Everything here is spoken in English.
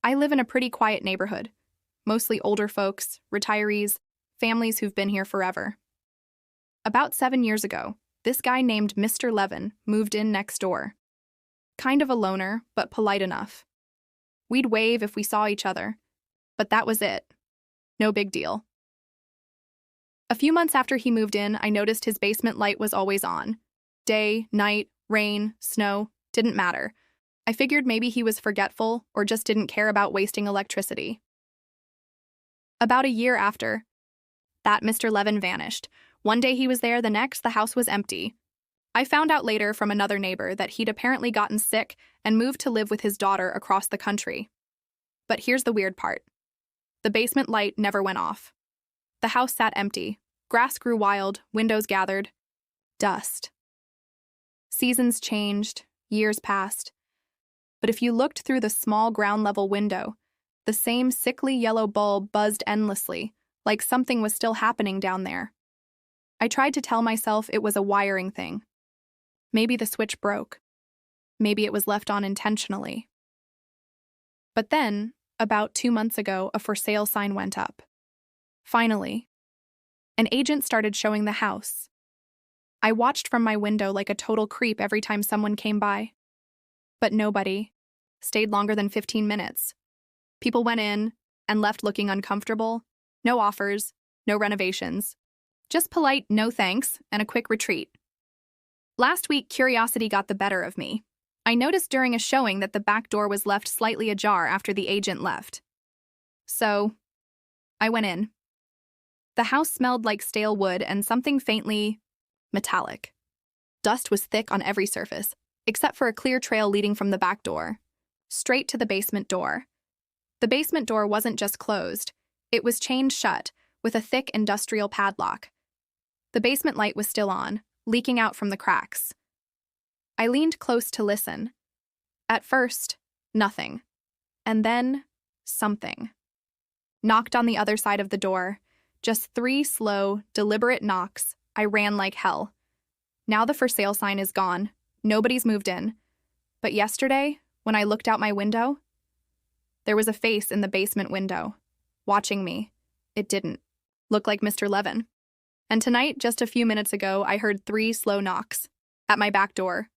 I live in a pretty quiet neighborhood, mostly older folks, retirees, families who've been here forever. About 7 years ago, this guy named Mr. Levin moved in next door. Kind of a loner, but polite enough. We'd wave if we saw each other, but that was it. No big deal. A few months after he moved in, I noticed his basement light was always on. Day, night, rain, snow, didn't matter. I figured maybe he was forgetful or just didn't care about wasting electricity. About a year after, that Mr. Levin vanished. One day he was there, the next the house was empty. I found out later from another neighbor that he'd apparently gotten sick and moved to live with his daughter across the country. But here's the weird part. The basement light never went off. The house sat empty. Grass grew wild, windows gathered. Dust. Seasons changed, years passed. But if you looked through the small ground-level window, the same sickly yellow bulb buzzed endlessly, like something was still happening down there. I tried to tell myself it was a wiring thing. Maybe the switch broke. Maybe it was left on intentionally. But then, about 2 months ago, a for sale sign went up. Finally, an agent started showing the house. I watched from my window like a total creep every time someone came by. But nobody stayed longer than 15 minutes. People went in and left looking uncomfortable. No offers, no renovations. Just polite no thanks and a quick retreat. Last week, curiosity got the better of me. I noticed during a showing that the back door was left slightly ajar after the agent left. So, I went in. The house smelled like stale wood and something faintly metallic. Dust was thick on every surface, except for a clear trail leading from the back door, straight to the basement door. The basement door wasn't just closed, it was chained shut with a thick industrial padlock. The basement light was still on, leaking out from the cracks. I leaned close to listen. At first, nothing. And then, something. Knocked on the other side of the door. Just 3 slow, deliberate knocks. I ran like hell. Now the for sale sign is gone. Nobody's moved in. But yesterday, when I looked out my window, there was a face in the basement window, watching me. It didn't look like Mr. Levin. And tonight, just a few minutes ago, I heard 3 slow knocks at my back door,